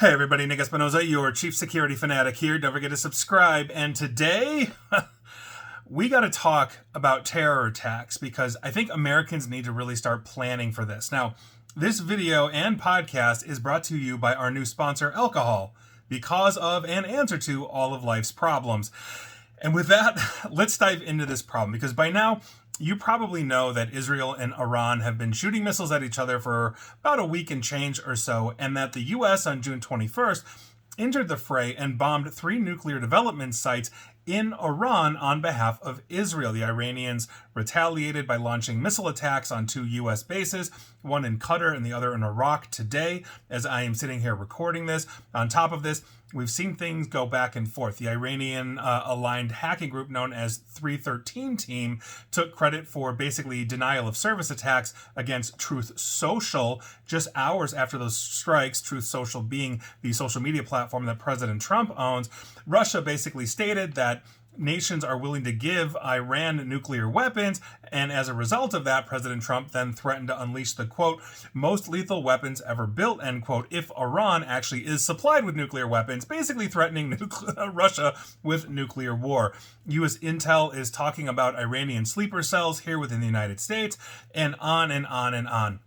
Hey everybody, Nick Espinoza, your chief security fanatic here. Don't forget to subscribe. And today, we got to talk about terror attacks because I think Americans need to really start planning for this. Now, this video and podcast is brought to you by our new sponsor, alcohol, because of and answer to all of life's problems. And with that, let's dive into this problem because by now, you probably know that Israel and Iran have been shooting missiles at each other for about a week and change or so, and that the U.S. on June 21st entered the fray and bombed 3 nuclear development sites in Iran on behalf of Israel. The Iranians retaliated by launching missile attacks on 2 U.S. bases, one in Qatar and the other in Iraq today, as I am sitting here recording this. On top of this, we've seen things go back and forth. The Iranian aligned hacking group known as 313 Team took credit for basically denial of service attacks against Truth Social just hours after those strikes, Truth Social being the social media platform that President Trump owns. Russia basically stated that nations are willing to give Iran nuclear weapons, and as a result of that, President Trump then threatened to unleash the, quote, most lethal weapons ever built, end quote, if Iran actually is supplied with nuclear weapons, basically threatening Russia with nuclear war. U.S. intel is talking about Iranian sleeper cells here within the United States, and on and on and on.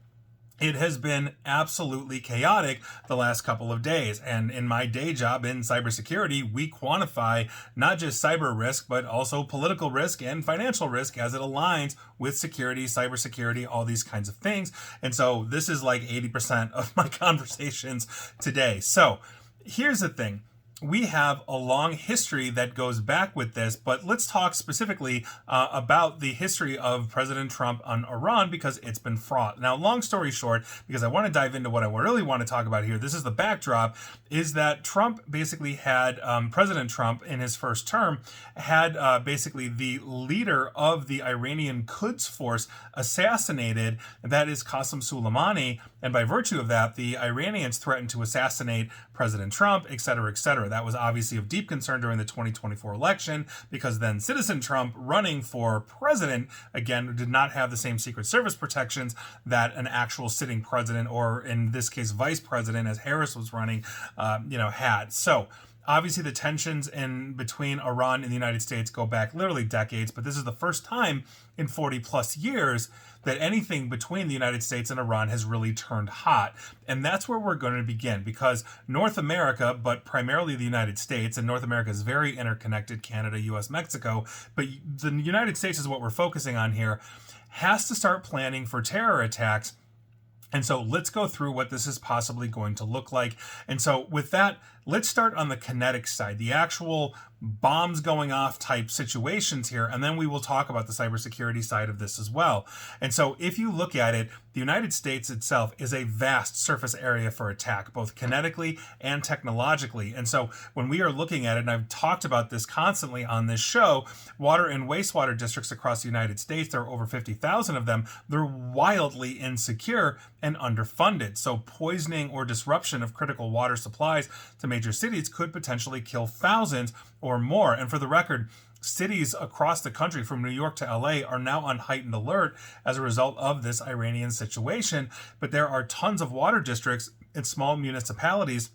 It has been absolutely chaotic the last couple of days. And in my day job in cybersecurity, we quantify not just cyber risk, but also political risk and financial risk as it aligns with security, cybersecurity, all these kinds of things. And so this is like 80% of my conversations today. So here's the thing. We have a long history that goes back with this, but let's talk specifically about the history of President Trump on Iran because it's been fraught. Now, long story short, because I want to dive into what I really want to talk about here, this is the backdrop, is that Trump basically had, President Trump in his first term, had basically the leader of the Iranian Quds Force assassinated, that is Qasem Soleimani, and by virtue of that, the Iranians threatened to assassinate President Trump, et cetera, et cetera. That was obviously of deep concern during the 2024 election because then citizen Trump running for president, again, did not have the same Secret Service protections that an actual sitting president, or in this case, vice president, as Harris was running, had. So obviously, the tensions in between Iran and the United States go back literally decades, but this is the first time in 40 plus years that anything between the United States and Iran has really turned hot. And that's where we're going to begin because North America, but primarily the United States, and North America is very interconnected, Canada, US, Mexico, but the United States is what we're focusing on here, has to start planning for terror attacks. And so let's go through what this is possibly going to look like. And so with that, let's start on the kinetic side, the actual bombs going off type situations here, and then we will talk about the cybersecurity side of this as well. And so if you look at it, the United States itself is a vast surface area for attack, both kinetically and technologically. And so when we are looking at it, and I've talked about this constantly on this show, water and wastewater districts across the United States, there are over 50,000 of them, they're wildly insecure and underfunded. So poisoning or disruption of critical water supplies to major cities could potentially kill thousands or more. And for the record, cities across the country from New York to LA are now on heightened alert as a result of this Iranian situation. But there are tons of water districts in small municipalities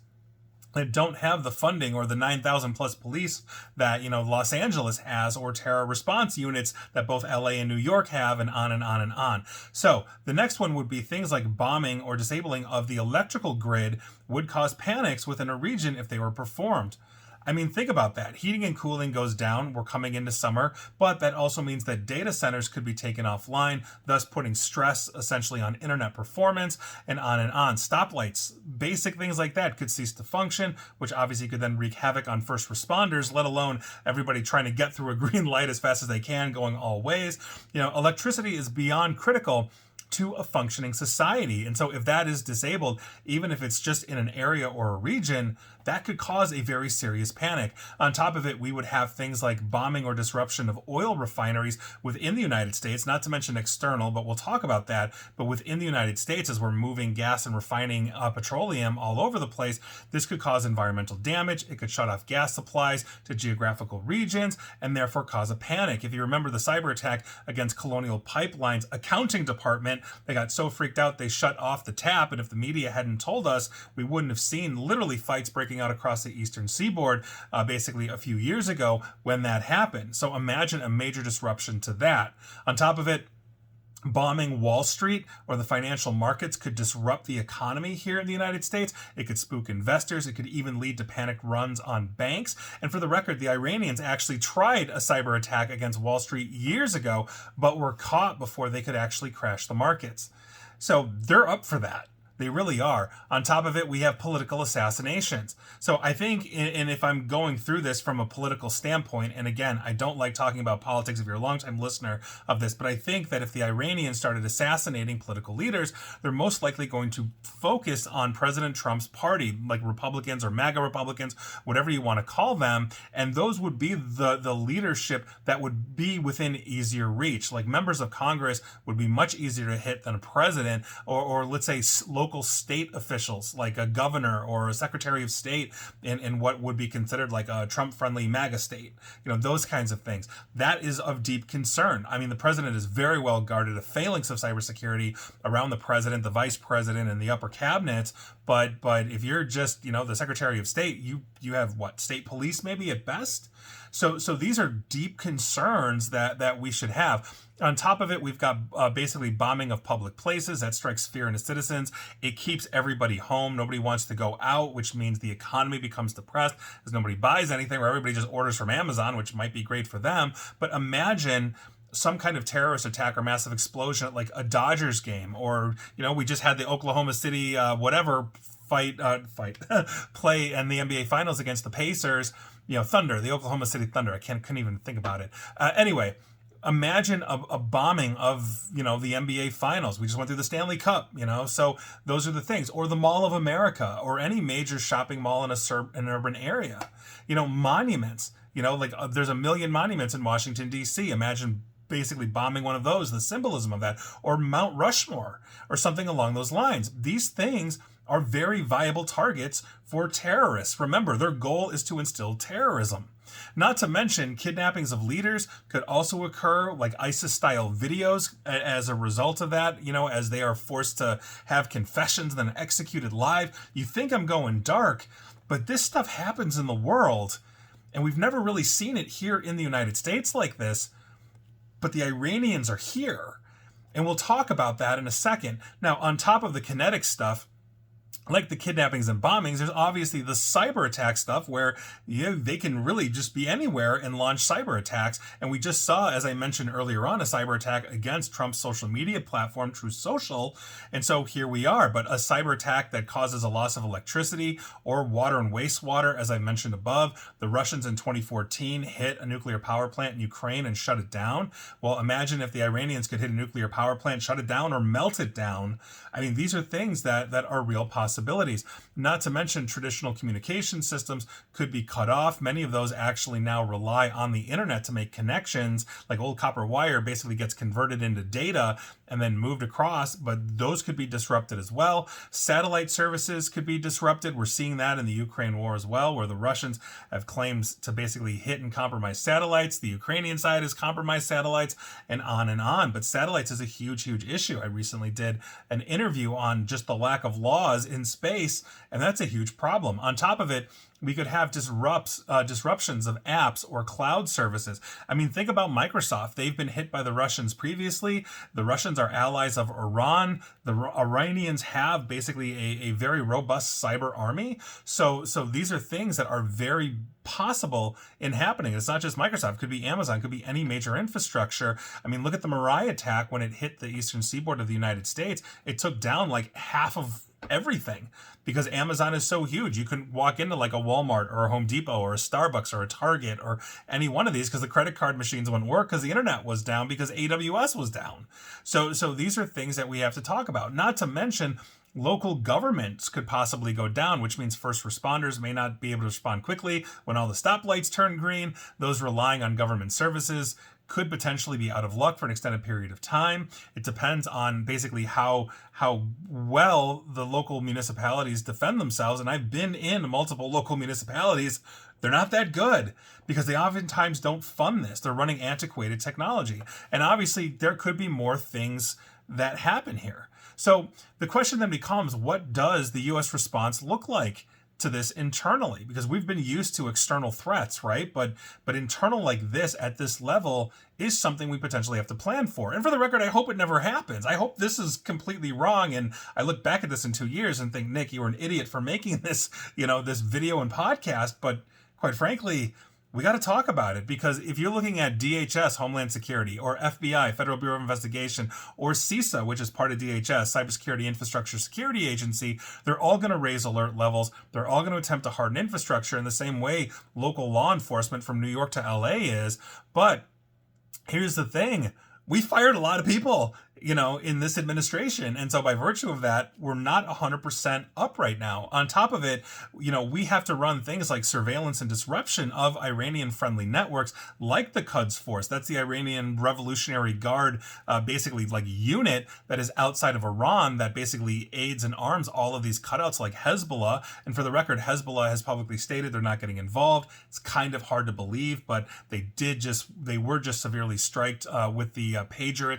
that don't have the funding or the 9,000 plus police that, Los Angeles has, or terror response units that both LA and New York have, and on and on and on. So the next one would be things like bombing or disabling of the electrical grid would cause panics within a region if they were performed. I mean, think about that. Heating and cooling goes down. We're coming into summer, but that also means that data centers could be taken offline, thus putting stress essentially on internet performance and on and on. Stoplights, basic things like that could cease to function, which obviously could then wreak havoc on first responders, let alone everybody trying to get through a green light as fast as they can, going all ways. Electricity is beyond critical to a functioning society. And so if that is disabled, even if it's just in an area or a region, that could cause a very serious panic. On top of it, we would have things like bombing or disruption of oil refineries within the United States, not to mention external, but we'll talk about that. But within the United States, as we're moving gas and refining petroleum all over the place, this could cause environmental damage. It could shut off gas supplies to geographical regions and therefore cause a panic. If you remember the cyber attack against Colonial Pipeline's accounting department, it. They got so freaked out they shut off the tap, and if the media hadn't told us, we wouldn't have seen literally fights breaking out across the eastern seaboard basically a few years ago when that happened. So imagine a major disruption to that. On top of it, bombing Wall Street or the financial markets could disrupt the economy here in the United States. It could spook investors. It could even lead to panicked runs on banks. And for the record, the Iranians actually tried a cyber attack against Wall Street years ago, but were caught before they could actually crash the markets. So they're up for that. They really are. On top of it, we have political assassinations. So I think, and if I'm going through this from a political standpoint, and again, I don't like talking about politics if you're a longtime listener of this, but I think that if the Iranians started assassinating political leaders, they're most likely going to focus on President Trump's party, like Republicans or MAGA Republicans, whatever you want to call them, and those would be the leadership that would be within easier reach. Like members of Congress would be much easier to hit than a president, or let's say local state officials like a governor or a secretary of state in what would be considered like a Trump-friendly MAGA state. Those kinds of things. That is of deep concern. I mean, the president is very well guarded. A phalanx of cybersecurity around the president, the vice president, and the upper cabinets. But if you're just, the secretary of state, you have what, state police maybe at best? So these are deep concerns that we should have. On top of it, we've got basically bombing of public places. That strikes fear into citizens. It keeps everybody home. Nobody wants to go out, which means the economy becomes depressed because nobody buys anything, or everybody just orders from Amazon, which might be great for them. But imagine some kind of terrorist attack or massive explosion at like a Dodgers game, or, we just had the Oklahoma City play in the NBA Finals against the Pacers. Thunder, the Oklahoma City Thunder. I couldn't even think about it. Anyway, imagine a bombing of, the NBA Finals. We just went through the Stanley Cup, so those are the things. Or the Mall of America, or any major shopping mall in an urban area. Monuments, there's a million monuments in Washington, D.C. Imagine basically bombing one of those, the symbolism of that, or Mount Rushmore, or something along those lines. These things are very viable targets for terrorists. Remember, their goal is to instill terrorism. Not to mention, kidnappings of leaders could also occur, like ISIS-style videos as a result of that, as they are forced to have confessions then executed live. You think I'm going dark, but this stuff happens in the world, and we've never really seen it here in the United States like this, but the Iranians are here, and we'll talk about that in a second. Now, on top of the kinetic stuff, like the kidnappings and bombings, there's obviously the cyber attack stuff where they can really just be anywhere and launch cyber attacks. And we just saw, as I mentioned earlier on, a cyber attack against Trump's social media platform, Truth Social. And so here we are. But a cyber attack that causes a loss of electricity or water and wastewater, as I mentioned above. The Russians in 2014 hit a nuclear power plant in Ukraine and shut it down. Well, imagine if the Iranians could hit a nuclear power plant, shut it down, or melt it down. I mean, these are things that are real possibilities. Not to mention traditional communication systems could be cut off. Many of those actually now rely on the internet to make connections. Like old copper wire basically gets converted into data and then moved across, but those could be disrupted as well. Satellite services could be disrupted. We're seeing that in the Ukraine war as well, where the Russians have claims to basically hit and compromise satellites. The Ukrainian side has compromised satellites, and on and on. But satellites is a huge, huge issue. I recently did an interview on just the lack of laws in space, and that's a huge problem. On top of it, we could have disruptions of apps or cloud services. I mean, think about Microsoft. They've been hit by the Russians previously. The Russians are allies of Iran. The Iranians have basically a very robust cyber army. So these are things that are very possible in happening. It's not just Microsoft. It could be Amazon. It could be any major infrastructure. I mean, look at the Mirai attack when it hit the eastern seaboard of the United States. It took down like half of everything because Amazon is so huge. You can walk into like a Walmart or a Home Depot or a Starbucks or a Target or any one of these because the credit card machines wouldn't work because the internet was down because AWS was down. So these are things that we have to talk about. Not to mention local governments could possibly go down, which means first responders may not be able to respond quickly when all the stoplights turn green. Those relying on government services could potentially be out of luck for an extended period of time. It depends on basically how well the local municipalities defend themselves. And I've been in multiple local municipalities. They're not that good because they oftentimes don't fund this. They're running antiquated technology. And obviously there could be more things that happen here. So the question then becomes, what does the U.S. response look like to this internally? Because we've been used to external threats, right? But internal like this at this level is something we potentially have to plan for. And for the record, I hope it never happens. I hope this is completely wrong. And I look back at this in 2 years and think, Nick, you were an idiot for making this, this video and podcast. But quite frankly, we got to talk about it, because if you're looking at DHS, Homeland Security, or FBI, Federal Bureau of Investigation, or CISA, which is part of DHS, Cybersecurity Infrastructure Security Agency, they're all going to raise alert levels. They're all going to attempt to harden infrastructure in the same way local law enforcement from New York to LA is. But here's the thing. We fired a lot of people, in this administration. And so by virtue of that, we're not 100% up right now. On top of it, we have to run things like surveillance and disruption of Iranian-friendly networks like the Quds Force. That's the Iranian Revolutionary Guard, basically like unit that is outside of Iran that basically aids and arms all of these cutouts like Hezbollah. And for the record, Hezbollah has publicly stated they're not getting involved. It's kind of hard to believe, but they were just severely striked with the pager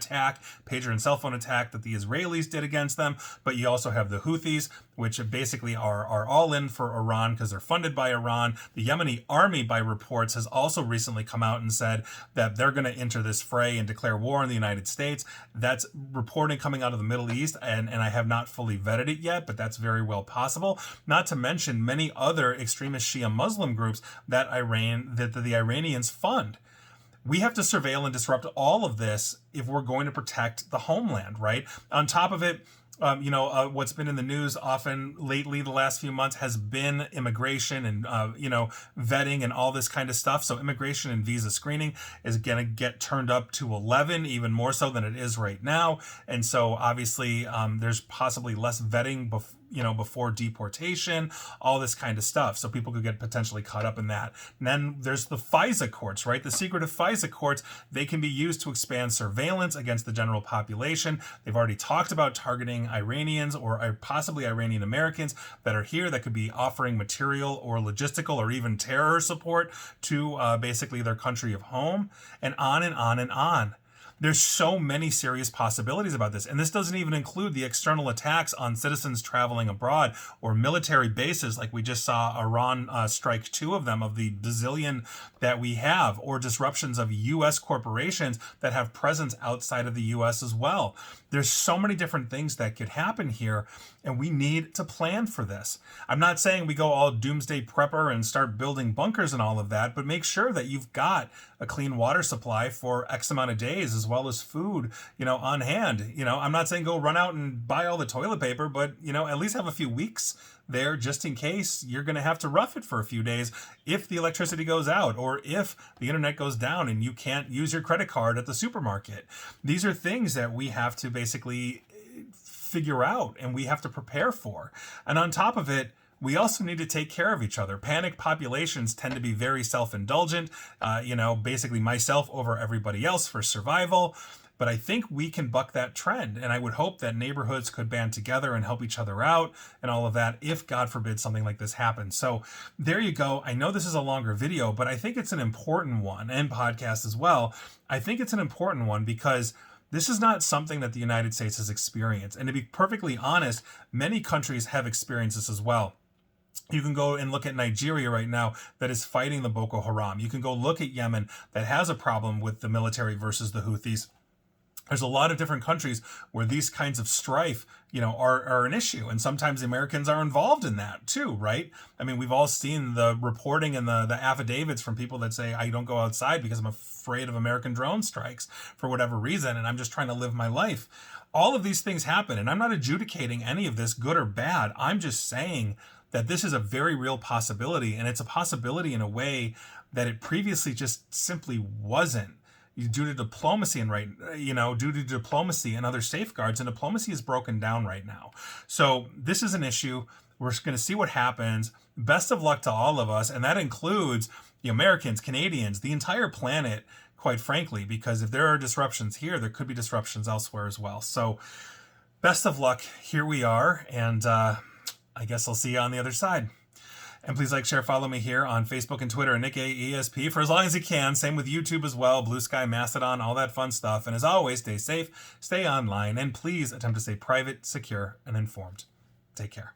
and cell phone attack that the Israelis did against them. But you also have the Houthis, which basically are all in for Iran because they're funded by Iran. The Yemeni army, by reports, has also recently come out and said that they're going to enter this fray and declare war on the United States. That's reporting coming out of the Middle East, and I have not fully vetted it yet, but that's very well possible. Not to mention many other extremist Shia Muslim groups that the Iranians fund. We have to surveil and disrupt all of this if we're going to protect the homeland, right? On top of it, what's been in the news often lately, the last few months, has been immigration and, vetting and all this kind of stuff. So immigration and visa screening is going to get turned up to 11, even more so than it is right now. And so obviously there's possibly less vetting before deportation, all this kind of stuff. So people could get potentially caught up in that. And then there's the FISA courts, right? The secretive FISA courts, they can be used to expand surveillance against the general population. They've already talked about targeting Iranians or possibly Iranian Americans that are here that could be offering material or logistical or even terror support to basically their country of home, and on and on and on. There's so many serious possibilities about this. And this doesn't even include the external attacks on citizens traveling abroad or military bases, like we just saw Iran strike 2 of them of the bazillion that we have, or disruptions of U.S. corporations that have presence outside of the U.S. as well. There's so many different things that could happen here, and we need to plan for this. I'm not saying we go all doomsday prepper and start building bunkers and all of that, but make sure that you've got a clean water supply for X amount of days, as well as food, on hand. I'm not saying go run out and buy all the toilet paper, but, at least have a few weeks there just in case you're going to have to rough it for a few days if the electricity goes out or if the internet goes down and you can't use your credit card at the supermarket. These are things that we have to basically figure out and we have to prepare for. And on top of it, we also need to take care of each other. Panicked populations tend to be very self-indulgent, basically myself over everybody else for survival. But I think we can buck that trend. And I would hope that neighborhoods could band together and help each other out and all of that if, God forbid, something like this happens. So there you go. I know this is a longer video, but I think it's an important one, and podcast as well. I think it's an important one because this is not something that the United States has experienced. And to be perfectly honest, many countries have experienced this as well. You can go and look at Nigeria right now that is fighting the Boko Haram. You can go look at Yemen that has a problem with the military versus the Houthis. There's a lot of different countries where these kinds of strife, are an issue. And sometimes the Americans are involved in that too, right? I mean, we've all seen the reporting and the affidavits from people that say, I don't go outside because I'm afraid of American drone strikes for whatever reason, and I'm just trying to live my life. All of these things happen, and I'm not adjudicating any of this good or bad. I'm just saying that this is a very real possibility, and it's a possibility in a way that it previously just simply wasn't. Due to diplomacy and other safeguards, and diplomacy is broken down right now. So this is an issue. We're going to see what happens. Best of luck to all of us, and that includes the Americans, Canadians, the entire planet, quite frankly, because if there are disruptions here, there could be disruptions elsewhere as well. So best of luck. Here we are, and I guess I'll see you on the other side. And please like, share, follow me here on Facebook and Twitter, Nick AESP, for as long as you can. Same with YouTube as well, Blue Sky, Mastodon, all that fun stuff. And as always, stay safe, stay online, and please attempt to stay private, secure, and informed. Take care.